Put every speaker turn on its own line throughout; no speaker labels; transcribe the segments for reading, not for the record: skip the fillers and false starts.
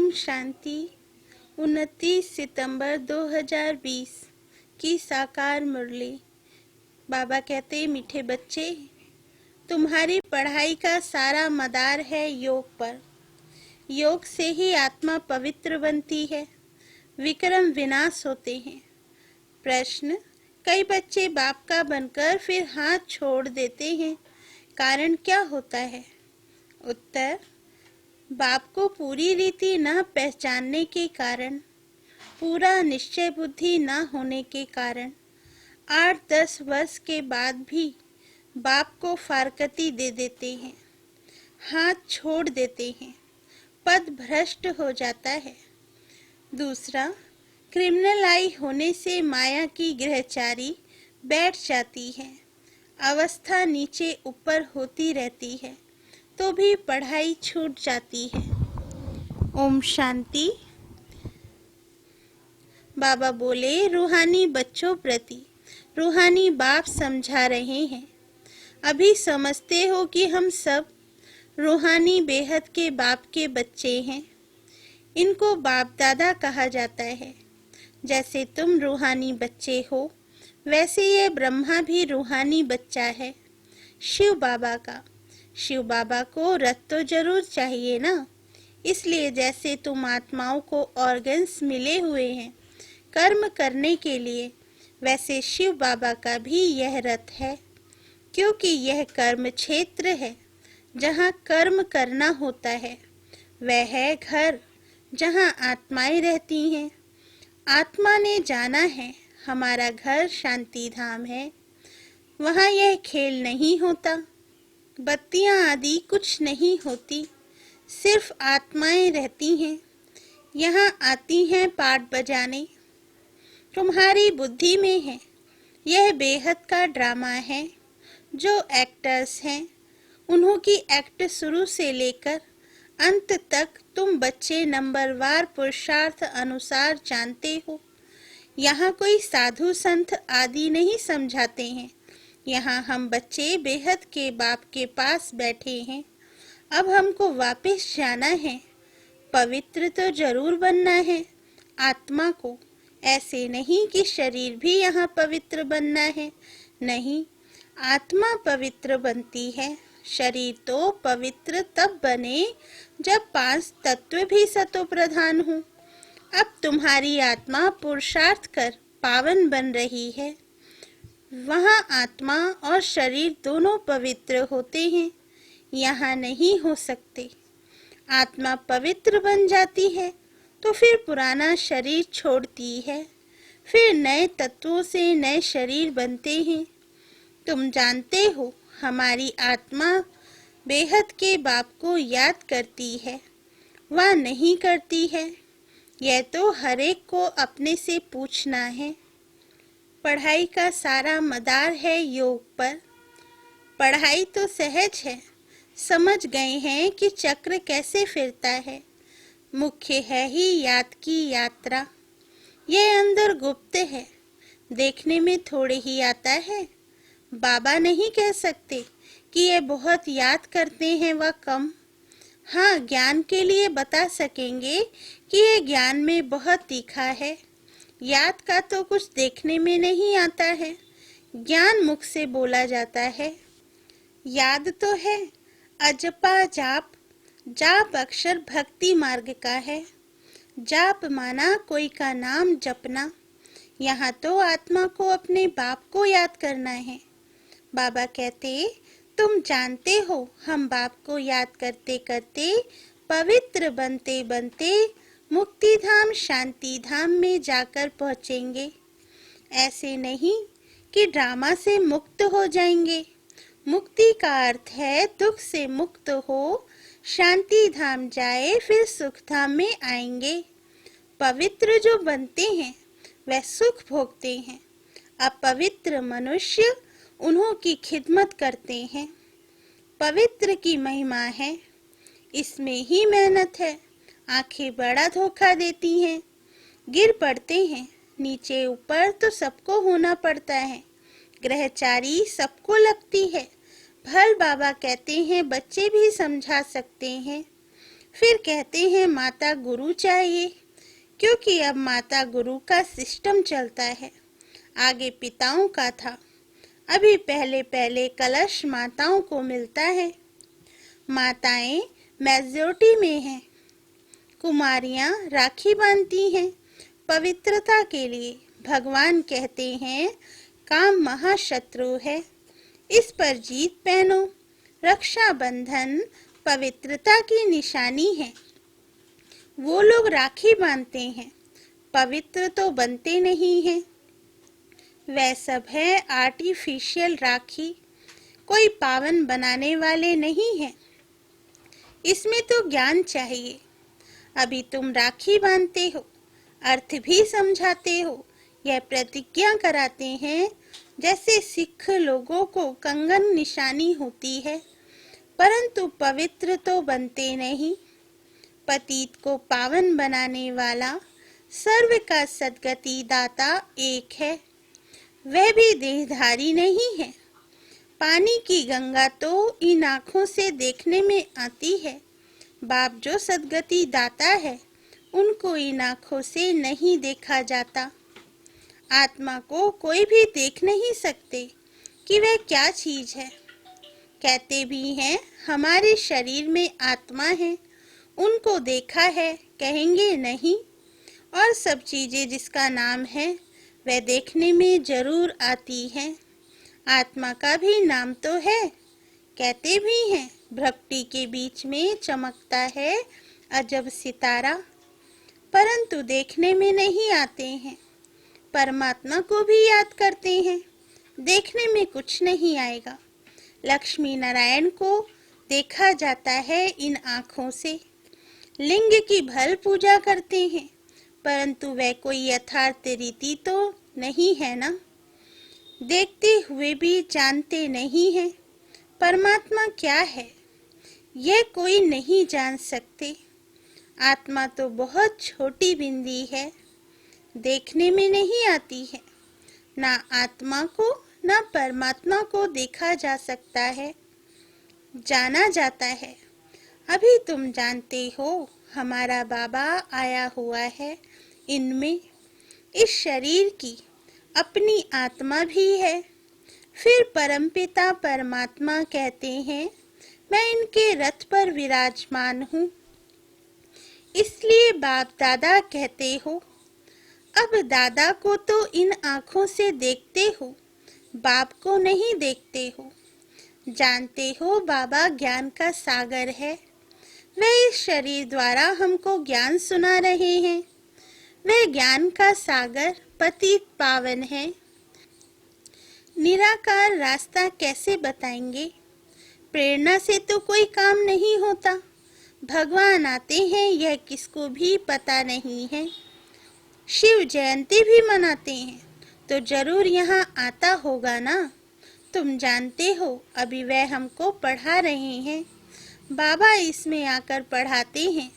ओम शांति। 29 सितंबर 2020 की साकार मुरली। बाबा कहते, मीठे बच्चे, तुम्हारी पढ़ाई का सारा मदार है योग पर। योग से ही आत्मा पवित्र बनती है, विक्रम विनाश होते हैं। प्रश्न, कई बच्चे बाप का बनकर फिर हाथ छोड़ देते हैं, कारण क्या होता है? उत्तर, बाप को पूरी रीति न पहचानने के कारण, पूरा निश्चय बुद्धि न होने के कारण 8-10 वर्ष के बाद भी बाप को फारकती दे देते हैं, हाथ छोड़ देते हैं, पद भ्रष्ट हो जाता है। दूसरा, क्रिमिनल आई होने से माया की ग्रहचारी बैठ जाती है, अवस्था नीचे ऊपर होती रहती है, तो भी पढ़ाई छूट जाती है। ओम शांति। बाबा बोले, रूहानी बच्चों प्रति रूहानी बाप समझा रहे हैं। अभी समझते हो कि हम सब रूहानी बेहद के बाप के बच्चे हैं। इनको बाप दादा कहा जाता है। जैसे तुम रूहानी बच्चे हो, वैसे ये ब्रह्मा भी रूहानी बच्चा है, शिव बाबा का। शिव बाबा को रथ तो जरूर चाहिए ना, इसलिए जैसे तुम आत्माओं को ऑर्गन्स मिले हुए हैं कर्म करने के लिए, वैसे शिव बाबा का भी यह रथ है, क्योंकि यह कर्म क्षेत्र है जहाँ कर्म करना होता है। वह है घर जहाँ आत्माएं रहती हैं। आत्मा ने जाना है हमारा घर शांति धाम है, वहाँ यह खेल नहीं होता, बत्तियां आदि कुछ नहीं होती, सिर्फ आत्माएं रहती हैं। यहाँ आती हैं पाठ बजाने, तुम्हारी बुद्धि में है। यह बेहद का ड्रामा है। जो एक्टर्स हैं, उन्हों की एक्ट शुरू से लेकर अंत तक तुम बच्चे नंबरवार पुरुषार्थ अनुसार जानते हो। यहाँ कोई साधु संत आदि नहीं समझाते हैं। यहाँ हम बच्चे बेहद के बाप के पास बैठे हैं। अब हमको वापस जाना है, पवित्र तो जरूर बनना है आत्मा को। ऐसे नहीं कि शरीर भी यहाँ पवित्र बनना है, नहीं, आत्मा पवित्र बनती है। शरीर तो पवित्र तब बने जब 5 तत्व भी सतो प्रधान हो। अब तुम्हारी आत्मा पुरुषार्थ कर पावन बन रही है, वहाँ आत्मा और शरीर दोनों पवित्र होते हैं, यहाँ नहीं हो सकते। आत्मा पवित्र बन जाती है तो फिर पुराना शरीर छोड़ती है, फिर नए तत्वों से नए शरीर बनते हैं। तुम जानते हो हमारी आत्मा बेहद के बाप को याद करती है, वह नहीं करती है। यह तो हर एक को अपने से पूछना है। पढ़ाई का सारा मदार है योग पर। पढ़ाई तो सहज है, समझ गए हैं कि चक्र कैसे फिरता है। मुख्य है ही याद की यात्रा। यह अंदर गुप्त है, देखने में थोड़े ही आता है। बाबा नहीं कह सकते कि ये बहुत याद करते हैं व कम। हाँ, ज्ञान के लिए बता सकेंगे कि ये ज्ञान में बहुत तीखा है। याद का तो कुछ देखने में नहीं आता है, ज्ञान मुख से बोला जाता है। याद तो है, अजपा जाप। जाप अक्षर भक्ति मार्ग का है। जाप माना कोई का नाम जपना। यहाँ तो आत्मा को अपने बाप को याद करना है। बाबा कहते, तुम जानते हो हम बाप को याद करते करते पवित्र बनते बनते मुक्ति धाम शांति धाम में जाकर पहुँचेंगे। ऐसे नहीं कि ड्रामा से मुक्त हो जाएंगे। मुक्ति का अर्थ है दुख से मुक्त हो, शांति धाम जाए, फिर सुख धाम में आएंगे। पवित्र जो बनते हैं वह सुख भोगते हैं। अपवित्र मनुष्य उन्हों की खिदमत करते हैं। पवित्र की महिमा है, इसमें ही मेहनत है। आंखें बड़ा धोखा देती हैं, गिर पड़ते हैं। नीचे ऊपर तो सबको होना पड़ता है, ग्रहचारी सबको लगती है। भल बाबा कहते हैं बच्चे भी समझा सकते हैं। फिर कहते हैं माता गुरु चाहिए, क्योंकि अब माता गुरु का सिस्टम चलता है। आगे पिताओं का था, अभी पहले पहले कलश माताओं को मिलता है। माताएं मेजॉरिटी में हैं। कुमारियां राखी बांधती हैं पवित्रता के लिए। भगवान कहते हैं काम महाशत्रु है, इस पर जीत पहनो। रक्षाबंधन पवित्रता की निशानी है। वो लोग राखी बांधते हैं, पवित्र तो बनते नहीं हैं। वह सब है आर्टिफिशियल राखी, कोई पावन बनाने वाले नहीं हैं। इसमें तो ज्ञान चाहिए। अभी तुम राखी बांधते हो, अर्थ भी समझाते हो, यह प्रतिज्ञा कराते हैं जैसे सिख लोगों को कंगन निशानी होती है, परंतु पवित्र तो बनते नहीं। पतित को पावन बनाने वाला सर्व का सद्गति दाता एक है, वह भी देहधारी नहीं है। पानी की गंगा तो इन आँखों से देखने में आती है। बाप जो सद्गति दाता है, उनको इन आँखों से नहीं देखा जाता। आत्मा को कोई भी देख नहीं सकते कि वह क्या चीज है। कहते भी हैं हमारे शरीर में आत्मा है, उनको देखा है, कहेंगे नहीं। और सब चीजें जिसका नाम है वह देखने में जरूर आती हैं। आत्मा का भी नाम तो है, कहते भी हैं भ्रकुटी के बीच में चमकता है अजब सितारा, परंतु देखने में नहीं आते हैं। परमात्मा को भी याद करते हैं, देखने में कुछ नहीं आएगा। लक्ष्मी नारायण को देखा जाता है इन आँखों से। लिंग की भल पूजा करते हैं, परंतु वह कोई यथार्थ रीति तो नहीं है ना। देखते हुए भी जानते नहीं हैं परमात्मा क्या है, यह कोई नहीं जान सकते। आत्मा तो बहुत छोटी बिंदी है, देखने में नहीं आती है। ना आत्मा को ना परमात्मा को देखा जा सकता है, जाना जाता है। अभी तुम जानते हो हमारा बाबा आया हुआ है इनमें। इस शरीर की अपनी आत्मा भी है। फिर परमपिता परमात्मा कहते हैं मैं इनके रथ पर विराजमान हूँ, इसलिए बाप दादा कहते हो। अब दादा को तो इन आँखों से देखते हो, बाप को नहीं देखते हो। जानते हो बाबा ज्ञान का सागर है, वह इस शरीर द्वारा हमको ज्ञान सुना रहे हैं। वह ज्ञान का सागर पतित पावन है। निराकार रास्ता कैसे बताएंगे? प्रेरणा से तो कोई काम नहीं होता। भगवान आते हैं यह किसको भी पता नहीं है। शिव जयंती भी मनाते हैं तो जरूर यहाँ आता होगा ना। तुम जानते हो अभी वह हमको पढ़ा रहे हैं। बाबा इसमें आकर पढ़ाते हैं।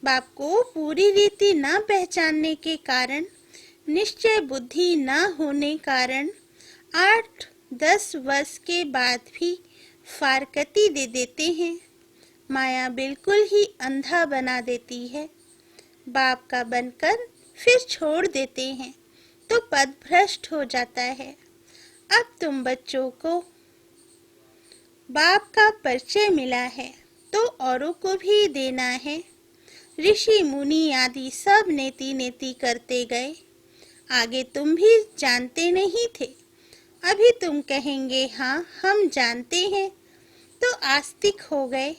बाप को पूरी रीति न पहचानने के कारण, निश्चय बुद्धि न होने कारण 8-10 वर्ष के बाद भी फारकती दे देते हैं। माया बिल्कुल ही अंधा बना देती है। बाप का बनकर फिर छोड़ देते हैं तो पद भ्रष्ट हो जाता है। अब तुम बच्चों को बाप का परिचय मिला है तो औरों को भी देना है। ऋषि मुनि आदि सब नेति नेति करते गए। आगे तुम भी जानते नहीं थे, अभी तुम कहेंगे हाँ हम जानते हैं, तो आस्तिक हो गए।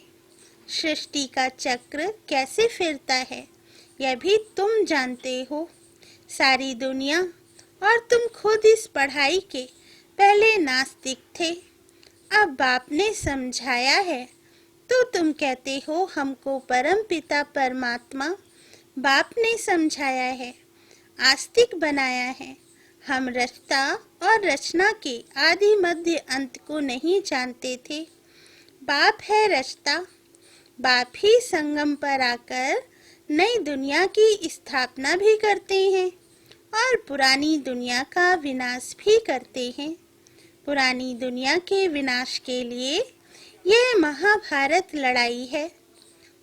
सृष्टि का चक्र कैसे फिरता है यह भी तुम जानते हो। सारी दुनिया और तुम खुद इस पढ़ाई के पहले नास्तिक थे, अब बाप ने समझाया है तो तुम कहते हो हमको परम पिता परमात्मा बाप ने समझाया है, आस्तिक बनाया है। हम रचता और रचना के आदि मध्य अंत को नहीं जानते थे। बाप है रचता, बाप ही संगम पर आकर नई दुनिया की स्थापना भी करते हैं और पुरानी दुनिया का विनाश भी करते हैं। पुरानी दुनिया के विनाश के लिए यह महाभारत लड़ाई है।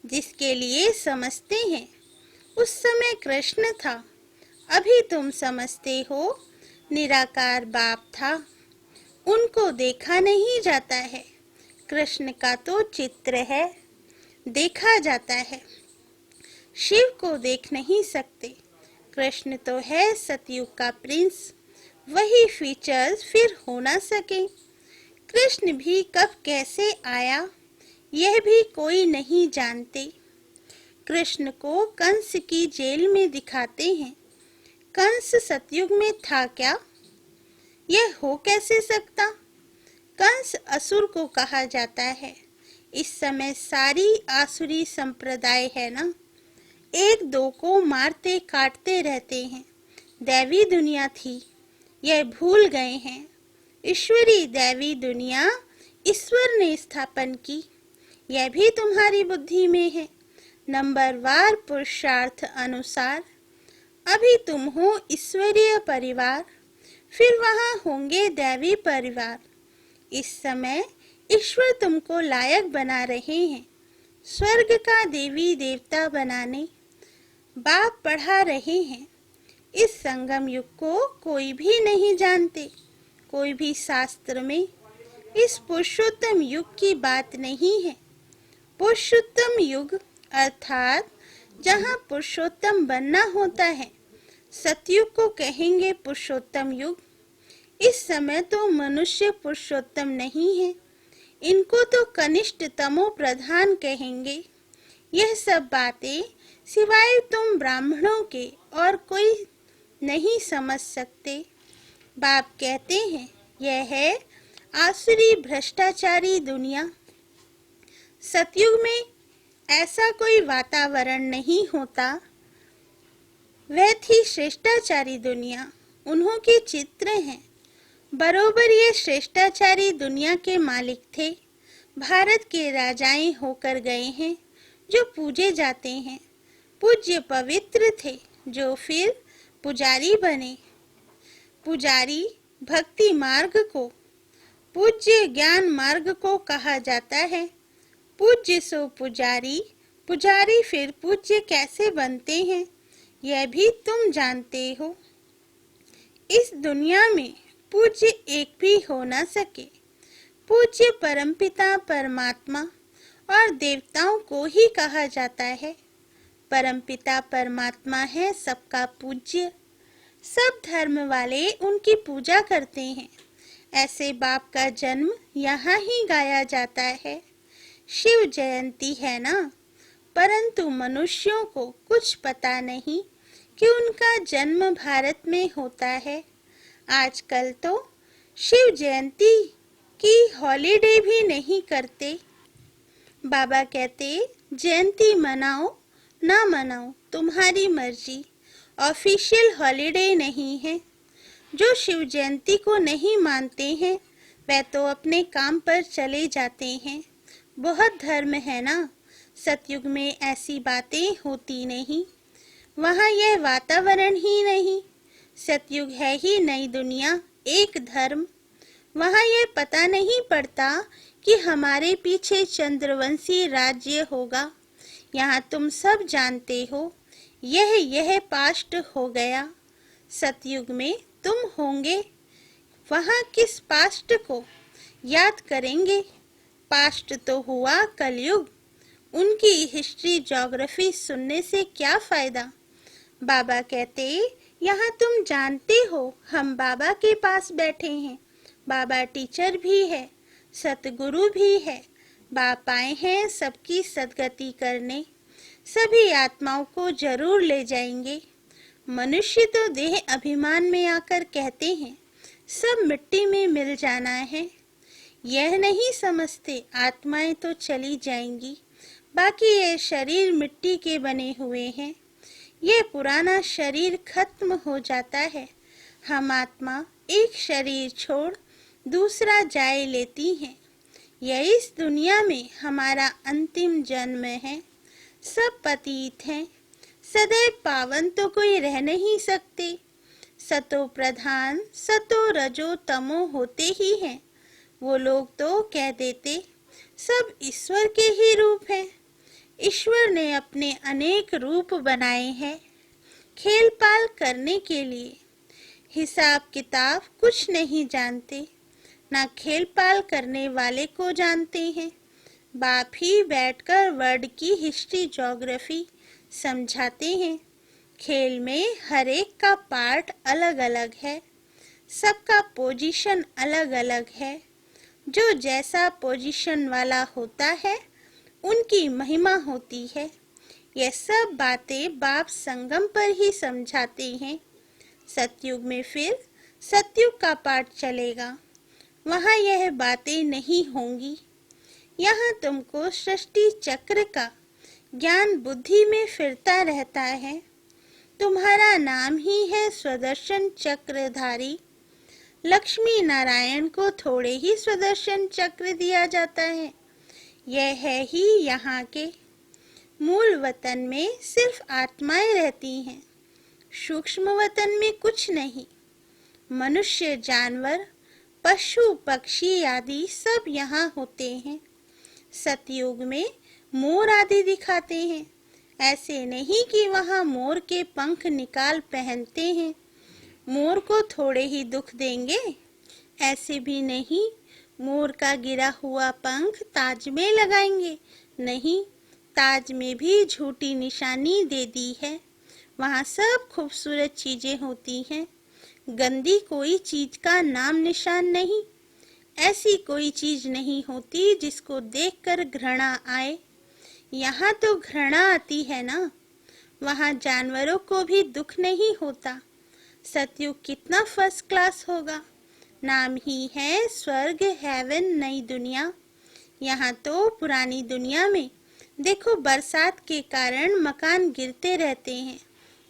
जिसके लिए समझते हैं। उस समय कृष्ण था, अभी तुम समझते हो निराकार बाप था। उनको देखा नहीं जाता है, कृष्ण का तो चित्र है, देखा जाता है। शिव को देख नहीं सकते, कृष्ण तो है सतयुग का प्रिंस, वही फीचर्स फिर हो ना सके। कृष्ण भी कब कैसे आया यह भी कोई नहीं जानते। कृष्ण को कंस की जेल में दिखाते हैं, कंस सतयुग में था क्या, यह हो कैसे सकता। कंस असुर को कहा जाता है। इस समय सारी आसुरी संप्रदाय है ना, एक दो को मारते काटते रहते हैं। दैवी दुनिया थी, यह भूल गए हैं। ईश्वरी दैवी दुनिया ईश्वर ने स्थापन की, यह भी तुम्हारी बुद्धि में है। नंबरवार पुरुषार्थ अनुसार अभी तुम हो ईश्वरीय परिवार, फिर वहाँ होंगे दैवी परिवार। इस समय ईश्वर तुमको लायक बना रहे हैं स्वर्ग का देवी देवता बनाने, बाप पढ़ा रहे हैं। इस संगम युग को कोई भी नहीं जानते, कोई भी शास्त्र में इस पुरुषोत्तम युग की बात नहीं है। पुरुषोत्तम युग अर्थात जहाँ पुरुषोत्तम बनना होता है, सतयुग को कहेंगे पुरुषोत्तम युग। इस समय तो मनुष्य पुरुषोत्तम नहीं है, इनको तो कनिष्ठ तमो प्रधान कहेंगे। यह सब बातें सिवाय तुम ब्राह्मणों के और कोई नहीं समझ सकते। बाप कहते हैं यह है आसुरी भ्रष्टाचारी दुनिया। सतयुग में ऐसा कोई वातावरण नहीं होता। वह थी श्रेष्ठाचारी दुनिया, उन्हों के चित्र हैं। बरोबर ये श्रेष्ठाचारी दुनिया के मालिक थे। भारत के राजाएं होकर गए हैं जो पूजे जाते हैं। पूज्य पवित्र थे जो फिर पुजारी बने। पुजारी भक्ति मार्ग को, पूज्य ज्ञान मार्ग को कहा जाता है। पूज्य सो पुजारी, पुजारी फिर पूज्य कैसे बनते हैं यह भी तुम जानते हो। इस दुनिया में पूज्य एक भी हो ना सके। पूज्य परमपिता परमात्मा और देवताओं को ही कहा जाता है। परमपिता परमात्मा है सबका पूज्य, सब धर्म वाले उनकी पूजा करते हैं। ऐसे बाप का जन्म यहाँ ही गाया जाता है। शिव जयंती है ना, परंतु मनुष्यों को कुछ पता नहीं कि उनका जन्म भारत में होता है। आजकल तो शिव जयंती की हॉलीडे भी नहीं करते। बाबा कहते जयंती मनाओ ना मनाओ तुम्हारी मर्जी, ऑफिशियल हॉलीडे नहीं है। जो शिव जयंती को नहीं मानते हैं वह तो अपने काम पर चले जाते हैं। बहुत धर्म है ना, सतयुग में ऐसी बातें होती नहीं, वहाँ यह वातावरण ही नहीं। सतयुग है ही नई दुनिया, एक धर्म। वहाँ यह पता नहीं पड़ता कि हमारे पीछे चंद्रवंशी राज्य होगा। यहाँ तुम सब जानते हो यह पास्ट हो गया। सतयुग में तुम होंगे, वहाँ किस पास्ट को याद करेंगे। पास्ट तो हुआ कलयुग, उनकी हिस्ट्री ज्योग्राफी सुनने से क्या फायदा। बाबा कहते यहाँ तुम जानते हो हम बाबा के पास बैठे हैं। बाबा टीचर भी है, सतगुरु भी है। बाप आए हैं सबकी सदगति करने, सभी आत्माओं को जरूर ले जाएंगे। मनुष्य तो देह अभिमान में आकर कहते हैं सब मिट्टी में मिल जाना है। यह नहीं समझते आत्माएं तो चली जाएंगी, बाकी ये शरीर मिट्टी के बने हुए हैं। ये पुराना शरीर खत्म हो जाता है। हम आत्मा एक शरीर छोड़ दूसरा जाए लेती हैं। यह इस दुनिया में हमारा अंतिम जन्म है। सब पतित हैं, सदैव पावन तो कोई रह नहीं सकते। सतो प्रधान सतो रजो तमो होते ही हैं। वो लोग तो कह देते सब ईश्वर के ही रूप हैं। ईश्वर ने अपने अनेक रूप बनाए हैं खेल पाल करने के लिए। हिसाब किताब कुछ नहीं जानते, ना खेल पाल करने वाले को जानते हैं। बाप ही बैठकर वर्ड की हिस्ट्री ज्योग्राफी समझाते हैं। खेल में हर एक का पार्ट अलग अलग है, सबका पोजीशन अलग अलग है। जो जैसा पोजीशन वाला होता है उनकी महिमा होती है। यह सब बातें बाप संगम पर ही समझाते हैं। सतयुग में फिर सतयुग का पाठ चलेगा, वहाँ यह बातें नहीं होंगी। यहाँ तुमको सृष्टि चक्र का ज्ञान बुद्धि में फिरता रहता है। तुम्हारा नाम ही है स्वदर्शन चक्रधारी। लक्ष्मी नारायण को थोड़े ही स्वदर्शन चक्र दिया जाता है। यह है ही यहाँ के मूल वतन में सिर्फ आत्माएं रहती हैं, सूक्ष्म वतन में कुछ नहीं। मनुष्य, जानवर, पशु पक्षी आदि सब यहाँ होते हैं। सतयुग में मोर आदि दिखाते हैं। ऐसे नहीं कि वहाँ मोर के पंख निकाल पहनते हैं, मोर को थोड़े ही दुख देंगे। ऐसे भी नहीं मोर का गिरा हुआ पंख ताज में लगाएंगे, नहीं, ताज में भी झूठी निशानी दे दी है। वहाँ सब खूबसूरत चीजें होती हैं, गंदी कोई चीज का नाम निशान नहीं। ऐसी कोई चीज नहीं होती जिसको देखकर घृणा आए। यहाँ तो घृणा आती है ना। वहाँ जानवरों को भी दुख नहीं होता। सतयुग कितना फर्स्ट क्लास होगा। नाम ही है स्वर्ग, हेवन, नई दुनिया। यहाँ तो पुरानी दुनिया में देखो बरसात के कारण मकान गिरते रहते हैं,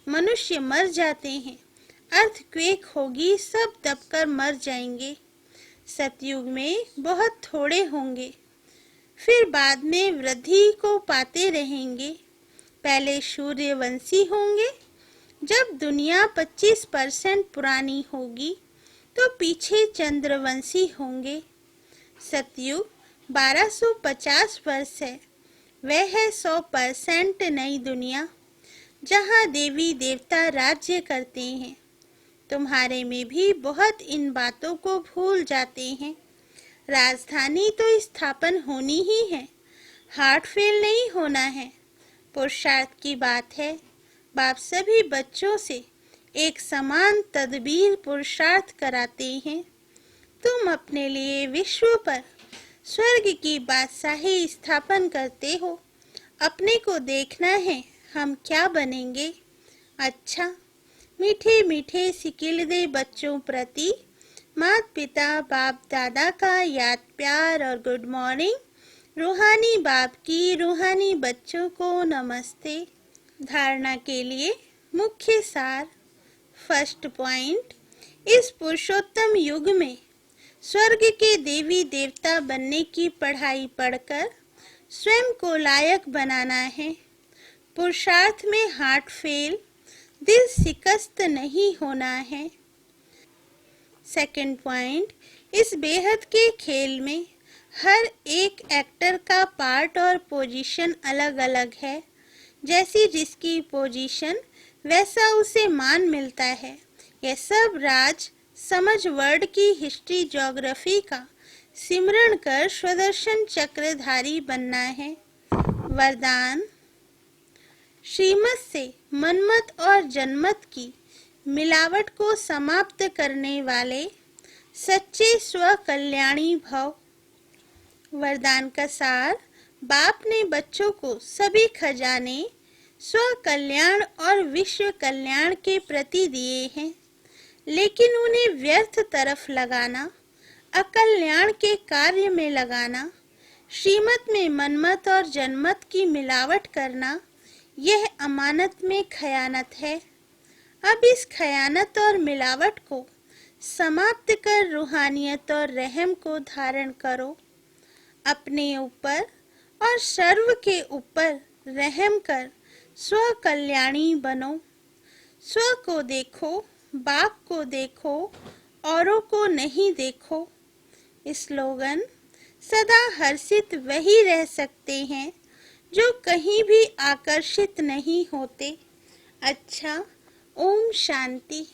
मनुष्य मर जाते हैं, अर्थक्वेक होगी, सब दबकर मर जाएंगे। सतयुग में बहुत थोड़े होंगे, फिर बाद में वृद्धि को पाते रहेंगे। पहले सूर्यवंशी होंगे। जब दुनिया 25% पुरानी होगी तो पीछे चंद्रवंशी होंगे। सतयुग 1250 वर्ष है, वह है 100% नई दुनिया, जहाँ देवी देवता राज्य करते हैं। तुम्हारे में भी बहुत इन बातों को भूल जाते हैं। राजधानी तो स्थापन होनी ही है, हार्ट फेल नहीं होना है। पुरुषार्थ की बात है। बाप सभी बच्चों से एक समान तदबीर पुरुषार्थ कराते हैं। तुम अपने लिए विश्व पर स्वर्ग की बादशाही स्थापन करते हो। अपने को देखना है हम क्या बनेंगे। अच्छा, मीठे मीठे सिकिलदे बच्चों प्रति माता पिता बाप दादा का याद प्यार और गुड मॉर्निंग। रूहानी बाप की रूहानी बच्चों को नमस्ते। धारणा के लिए मुख्य सार। फर्स्ट पॉइंट, इस पुरुषोत्तम युग में स्वर्ग के देवी देवता बनने की पढ़ाई पढ़कर स्वयं को लायक बनाना है। पुरुषार्थ में हार्ट फेल, दिल शिकस्त नहीं होना है। सेकंड पॉइंट, इस बेहद के खेल में हर एक एक्टर का पार्ट और पोजीशन अलग अलग है। जैसी जिसकी पोजीशन वैसा उसे मान मिलता है। यह सब राज समझ वर्ड की हिस्ट्री ज्योग्राफी का सिमरण कर स्वदर्शन चक्रधारी बनना है। वरदान, श्रीमत से मनमत और जनमत की मिलावट को समाप्त करने वाले सच्चे स्व कल्याणी भव। वरदान का सार, बाप ने बच्चों को सभी खजाने स्व कल्याण और विश्व कल्याण के प्रति दिए हैं, लेकिन उन्हें व्यर्थ तरफ लगाना, अकल्याण के कार्य में लगाना, श्रीमत में मनमत और जनमत की मिलावट करना, यह अमानत में खयानत है। अब इस खयानत और मिलावट को समाप्त कर रूहानियत और रहम को धारण करो। अपने ऊपर और सर्व के ऊपर रहम कर स्व कल्याणी बनो। स्व को देखो, बाप को देखो, औरों को नहीं देखो। स्लोगन, सदा हर्षित वही रह सकते हैं जो कहीं भी आकर्षित नहीं होते। अच्छा, ओम शांति।